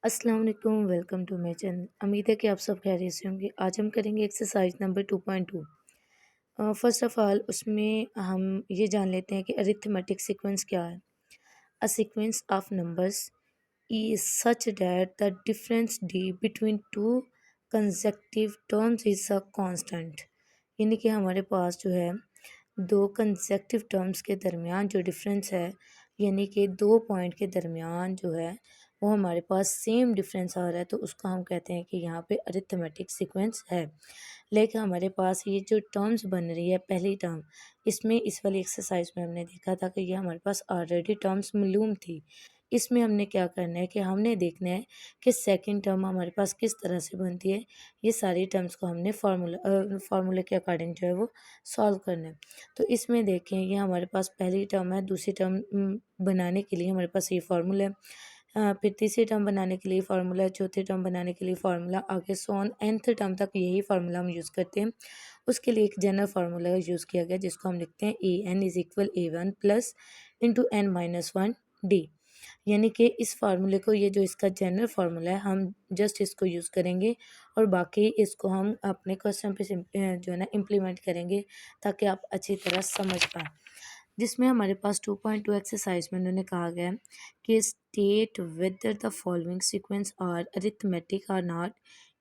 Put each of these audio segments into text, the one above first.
अस्सलाम वालेकुम, welcome to my channel. उम्मीद है कि आप सब खैरियत से होंगे। आज हम करेंगे exercise number 2.2। First of all उसमें हम ये जान लेते हैं कि अरिथमेटिक सीक्वेंस क्या है। A sequence of numbers is such that the difference d between two consecutive terms is a constant। यानी कि हमारे पास जो है दो कंसेक्टिव टर्म्स के दरमियान जो डिफरेंस है, यानी कि दो पॉइंट के दरमियान जो है वो हमारे पास सेम डिफरेंस आ रहा है, तो उसको हम कहते हैं कि यहाँ पे अरिथमेटिक सीक्वेंस है। लेकिन हमारे पास ये जो टर्म्स बन रही है, पहली टर्म, इसमें इस वाली एक्सरसाइज में हमने देखा था कि ये हमारे पास ऑलरेडी टर्म्स मालूम थी। इसमें हमने क्या करना है कि हमने देखना है कि सेकंड टर्म हमारे पास किस तरह से बनती है। ये सारी टर्म्स को हमने फार्मूले के अकॉर्डिंग जो है वो सॉल्व करना है। तो इसमें देखें, ये हमारे पास पहली टर्म है, दूसरी टर्म बनाने के लिए हमारे पास ये फार्मूला है। फिर तीसरी टर्म बनाने के लिए फार्मूला है, चौथी टर्म बनाने के लिए फार्मूला, आगे सो ऑन nth टर्म तक यही फार्मूला हम यूज़ करते हैं। उसके लिए एक जनरल फार्मूला यूज़ किया गया जिसको हम लिखते हैं an is equal a1 plus into n-1 d। यानी कि इस फार्मूले को, ये जो इसका जनरल फार्मूला है, हम जस्ट इसको यूज़ करेंगे और बाकी इसको हम अपने क्वेश्चन पे जो है ना इम्प्लीमेंट करेंगे ताकि आप अच्छी तरह समझ पाएँ। जिसमें हमारे पास 2.2 एक्सरसाइज में उन्होंने कहा गया है कि state whether the following sequence are arithmetic और not.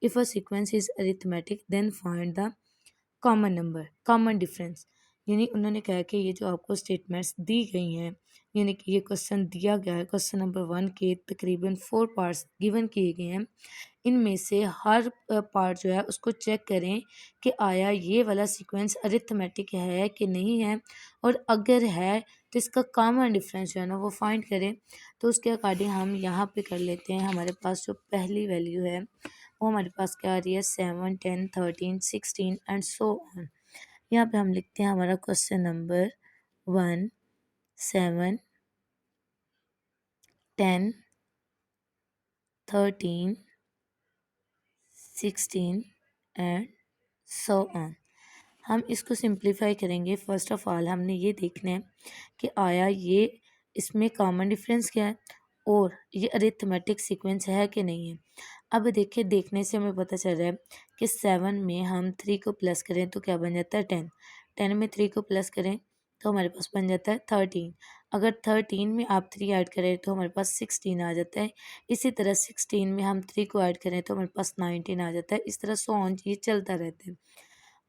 If a sequence is arithmetic then find the common number, common difference. यानी उन्होंने कहा कि ये जो आपको स्टेटमेंट्स दी गई हैं, यानी कि ये क्वेश्चन दिया गया है, क्वेश्चन नंबर 1 के तकरीबन 4 पार्ट्स गिवन किए गए हैं। इनमें से हर पार्ट जो है उसको चेक करें कि आया ये वाला सीक्वेंस अरिथमेटिक है कि नहीं है, और अगर है तो इसका कॉमन डिफरेंस जो है ना वो फाइंड करें। तो उसके अकॉर्डिंग हम यहाँ पे कर लेते हैं। हमारे पास जो पहली वैल्यू है वो हमारे पास क्या आ रही है, 7, 10, 13, 16 एंड सो ऑन। यहाँ पे हम लिखते हैं हमारा question number 1, 7, 10, 13, 16 and so on. हम इसको सिंप्लीफाई करेंगे। फर्स्ट ऑफ ऑल हमने ये देखना है कि आया ये इसमें कॉमन डिफरेंस क्या है और ये अरिथमेटिक सीक्वेंस है कि नहीं है। अब देखिए, देखने से हमें पता चल रहा है कि 7 में हम 3 को प्लस करें तो क्या बन जाता है, 10। 10 में 3 को प्लस करें तो हमारे पास बन जाता है 13। अगर 13 में आप 3 ऐड करें तो हमारे पास 16 आ जाता है। इसी तरह 16 में हम 3 को ऐड करें तो हमारे पास 19 आ जाता है। इस तरह सो ऑन ये चलता रहता है।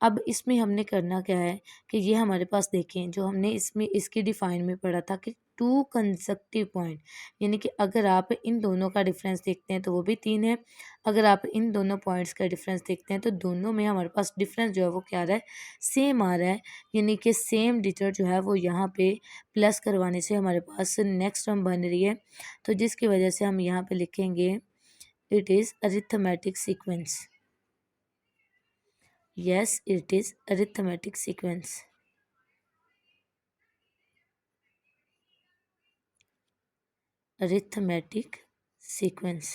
अब इसमें हमने करना क्या है कि ये हमारे पास देखें, जो हमने इसमें इसकी डिफाइन में पढ़ा था कि टू कंसेक्टिव पॉइंट, यानी कि अगर आप इन दोनों का डिफरेंस देखते हैं तो वो भी 3 है। अगर आप इन दोनों पॉइंट्स का डिफरेंस देखते हैं तो दोनों में हमारे पास डिफरेंस जो है वो क्या आ रहा है, सेम आ रहा है। यानी कि सेम डिजिट जो है वो यहाँ पे प्लस करवाने से हमारे पास नेक्स्ट टर्म बन रही है। तो जिसकी वजह से हम यहाँ पे लिखेंगे it is arithmetic sequence. Yes, it is arithmetic sequence. Arithmetic sequence.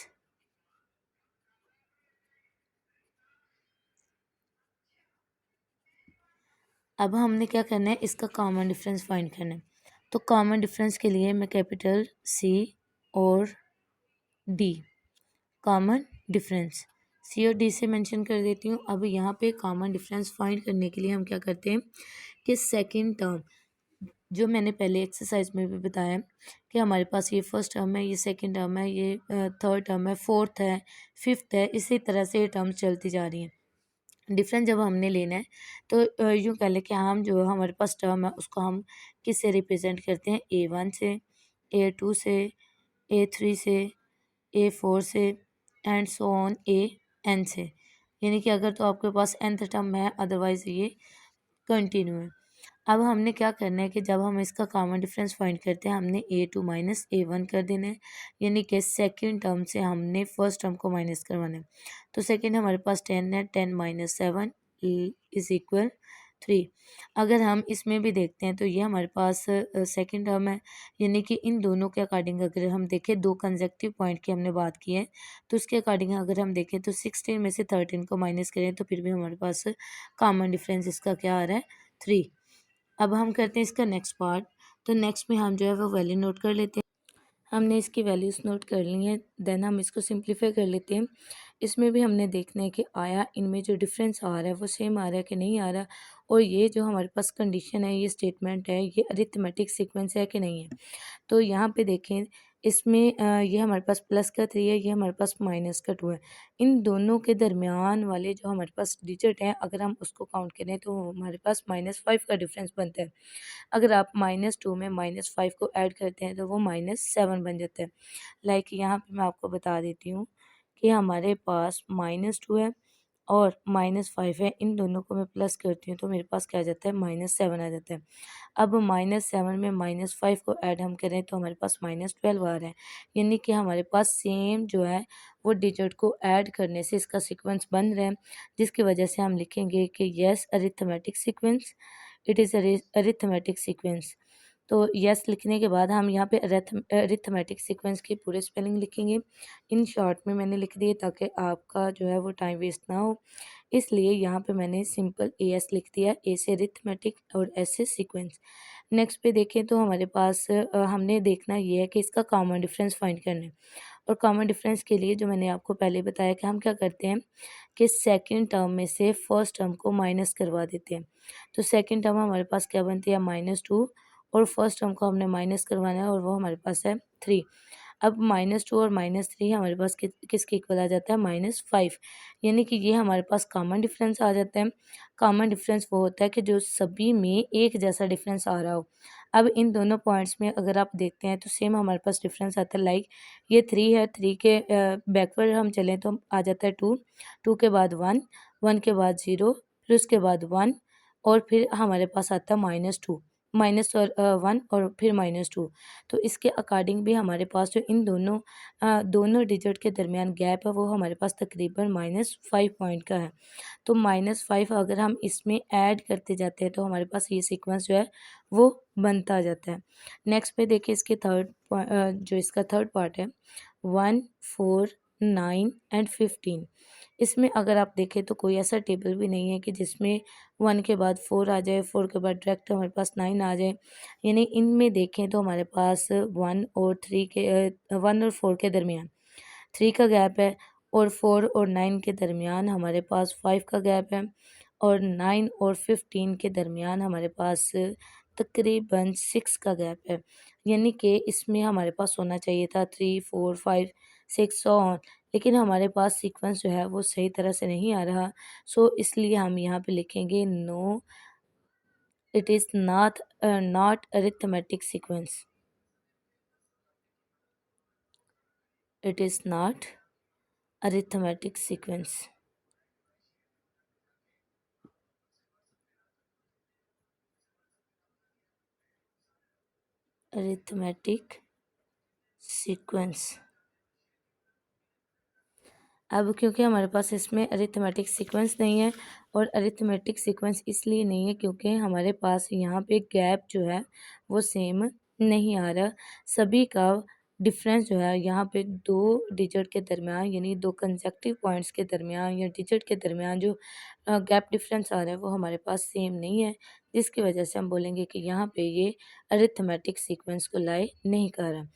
अब हमने क्या करना है, इसका कॉमन डिफरेंस फाइंड करना है। तो कॉमन डिफरेंस के लिए मैं कैपिटल सी और डी, कॉमन डिफरेंस सी और डी से मेंशन कर देती हूँ। अब यहाँ पे कॉमन डिफरेंस फाइंड करने के लिए हम क्या करते हैं कि सेकंड टर्म, जो मैंने पहले एक्सरसाइज में भी बताया कि हमारे पास ये फर्स्ट टर्म है, ये सेकंड टर्म है, ये थर्ड टर्म है, फोर्थ है, फिफ्थ है, इसी तरह से ये टर्म्स चलती जा रही हैं। डिफरेंस जब हमने लेना है तो यूँ कह लें कि हम जो हमारे पास टर्म है उसको हम किससे रिप्रेजेंट करते हैं, A1 से, A2 से, A3 से, A4 से एंड सो ऑन AN से। यानी कि अगर तो आपके पास nth टर्म है, अदरवाइज ये कंटिन्यू है। अब हमने क्या करना है कि जब हम इसका कॉमन डिफरेंस फाइंड करते हैं हमने A2 माइनस A1 कर देना है। यानी कि सेकेंड टर्म से हमने फर्स्ट टर्म को माइनस करवाना है। तो सेकेंड हमारे पास 10 है, 10 माइनस 7 इज इक्वल 3। अगर हम इसमें भी देखते हैं तो ये हमारे पास सेकेंड टर्म है। यानी कि इन दोनों के अकॉर्डिंग अगर हम देखें, दो कंसेक्टिव पॉइंट की हमने बात की है, तो उसके अकॉर्डिंग अगर हम देखें तो 16 में से 13 को माइनस करें तो फिर भी हमारे पास कॉमन डिफरेंस इसका क्या आ रहा है, 3। अब हम करते हैं इसका नेक्स्ट पार्ट। तो नेक्स्ट में हम जो है वो वैल्यू नोट कर लेते हैं। हमने इसकी वैल्यूज़ नोट कर ली हैं। देन हम इसको सिंप्लीफाई कर लेते हैं। इसमें भी हमने देखना है कि आया इनमें जो डिफरेंस आ रहा है वो सेम आ रहा है कि नहीं आ रहा, और ये जो हमारे पास कंडीशन है, ये स्टेटमेंट है, ये अरिथमेटिक सीक्वेंस है कि नहीं है। तो यहाँ पे देखें, इसमें ये हमारे पास प्लस का 3 है, ये हमारे पास माइनस का 2 है। इन दोनों के दरमियान वाले जो हमारे पास डिजिट हैं, अगर हम उसको काउंट करें तो हमारे पास -5 का डिफरेंस बनता है। अगर आप -2 में -5 को ऐड करते हैं तो वो -7 बन जाता है। लाइक यहाँ पे मैं आपको बता देती हूँ कि हमारे पास -2 है और -5 है, इन दोनों को मैं प्लस करती हूँ तो मेरे पास क्या आ जाता है, -7 आ जाता है। अब -7 में -5 को ऐड हम करें तो हमारे पास -12 आ रहा है, यानी कि हमारे पास सेम जो है वो डिजिट को ऐड करने से इसका सीक्वेंस बन रहा है, जिसकी वजह से हम लिखेंगे कि yes arithmetic sequence, it is arithmetic sequence. तो यस लिखने के बाद हम यहाँ पे अरिथमेटिक सीक्वेंस की पूरे स्पेलिंग लिखेंगे। इन शॉर्ट में मैंने लिख दिए ताकि आपका जो है वो टाइम वेस्ट ना हो, इसलिए यहाँ पे मैंने सिंपल एस लिख दिया, ए से अरिथमेटिक और एस से सीक्वेंस। नेक्स्ट पे देखें तो हमारे पास हमने देखना ये है कि इसका कॉमन डिफरेंस फाइंड करना है, और कॉमन डिफरेंस के लिए जो मैंने आपको पहले बताया कि हम क्या करते हैं कि सेकंड टर्म में से फर्स्ट टर्म को माइनस करवा देते हैं। तो सेकंड टर्म हमारे पास क्या बनती है, -2, और फर्स्ट टर्म को हमने माइनस करवाना है और वो हमारे पास है 3। अब -2 और -3 हमारे पास किसके इक्वल आ जाता है, -5, यानी कि ये हमारे पास कॉमन डिफरेंस आ जाता है। कॉमन डिफरेंस वो होता है कि जो सभी में एक जैसा डिफरेंस आ रहा हो। अब इन दोनों पॉइंट्स में अगर आप देखते हैं तो सेम हमारे पास डिफरेंस आता है। लाइक ये 3 है, 3 के बैकवर्ड हम चलें तो आ जाता है 2, 2 के बाद 1, 1 के बाद 0, फिर उसके बाद 1, और फिर हमारे पास आता है -2, माइनस और 1 और फिर -2। तो इसके अकॉर्डिंग भी हमारे पास जो इन दोनों डिजिट के दरमियान गैप है वो हमारे पास तकरीबन -5 पॉइंट का है। तो -5 अगर हम इसमें ऐड करते जाते हैं तो हमारे पास ये सीक्वेंस जो है वो बनता जाता है। नेक्स्ट पे देखिए, इसके जो इसका थर्ड पार्ट है, 1, 4, 9 एंड 15। इसमें अगर आप देखें तो कोई ऐसा टेबल भी नहीं है कि जिसमें 1 के बाद 4 आ जाए, 4 के बाद डायरेक्ट हमारे पास 9 आ जाए। यानी इनमें देखें तो हमारे पास 1 और 4 के दरमियान 3 का गैप है, और 4 और 9 के दरमियान हमारे पास 5 का गैप है, और 9 और 15 के दरमियान हमारे पास तकरीबन 6 का गैप है। यानी कि इसमें हमारे पास होना चाहिए था 3, 4, 5, 6 सो ऑन, लेकिन हमारे पास सीक्वेंस जो है वो सही तरह से नहीं आ रहा। सो इसलिए हम यहाँ पे लिखेंगे no, it is not arithmetic sequence, it is not arithmetic sequence. Arithmetic sequence. अब क्योंकि हमारे पास इसमें अरिथमेटिक सीक्वेंस नहीं है, और अरिथमेटिक सीक्वेंस इसलिए नहीं है क्योंकि हमारे पास यहाँ पे गैप जो है वो सेम नहीं आ रहा। सभी का डिफरेंस जो है यहाँ पे दो डिजिट के दरमियान, यानी दो कंसेक्टिव पॉइंट्स के दरमियान या डिजिट के दरमियान जो गैप डिफरेंस आ रहा है वो हमारे पास सेम नहीं है, जिसकी वजह से हम बोलेंगे कि यहाँ पे ये अरिथमेटिक सीक्वेंस को लाई नहीं कर रहा।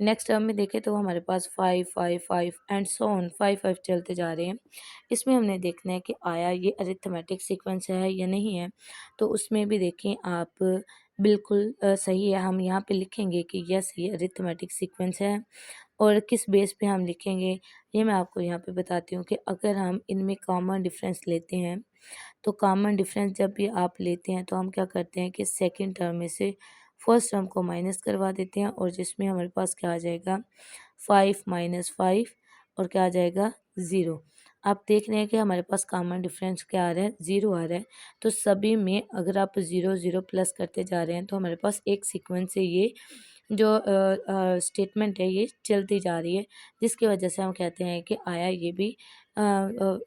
नेक्स्ट टर्म में देखें तो हमारे पास 5, 5, 5 एंड सो ऑन 5, 5 चलते जा रहे हैं। इसमें हमने देखना है कि आया ये अरिथमेटिक सीक्वेंस है या नहीं है। तो उसमें भी देखें आप, बिल्कुल सही है। हम यहाँ पे लिखेंगे कि यस ये अरिथमेटिक सीक्वेंस है, और किस बेस पे हम लिखेंगे ये मैं आपको यहाँ पे बताती हूँ कि अगर हम इनमें कॉमन डिफरेंस लेते हैं तो कॉमन डिफरेंस जब भी आप लेते हैं तो हम क्या करते हैं कि सेकंड टर्म में से फर्स्ट टर्म को माइनस करवा देते हैं, और जिसमें हमारे पास क्या आ जाएगा, 5 - 5, और क्या आ जाएगा, 0। आप देख रहे हैं कि हमारे पास कॉमन डिफरेंस क्या आ रहा है, 0 आ रहा है। तो सभी में अगर आप 0 0 प्लस करते जा रहे हैं तो हमारे पास एक सीक्वेंस से ये जो स्टेटमेंट है ये चलती जा रही है, जिसकी वजह से हम कहते हैं कि आया ये भी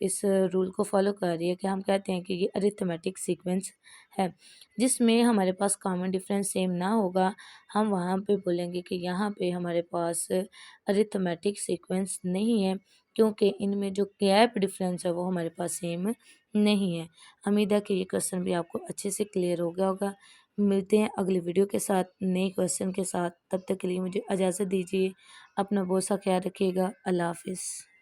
इस रूल को फॉलो कर रही है कि हम कहते हैं कि ये अरिथमेटिक सीक्वेंस है। जिसमें हमारे पास कॉमन डिफरेंस सेम ना होगा, हम वहाँ पे बोलेंगे कि यहाँ पे हमारे पास अरिथमेटिक सीक्वेंस नहीं है, क्योंकि इनमें जो गैप डिफरेंस है वो हमारे पास सेम नहीं है। उम्मीद है कि ये क्वेश्चन भी आपको अच्छे से क्लियर हो गया होगा। मिलते हैं अगले वीडियो के साथ, नए क्वेश्चन के साथ। तब तक के लिए मुझे इजाज़त दीजिए। अपना बहुत सा ख्याल रखिएगा। अल्लाह हाफ़िज़।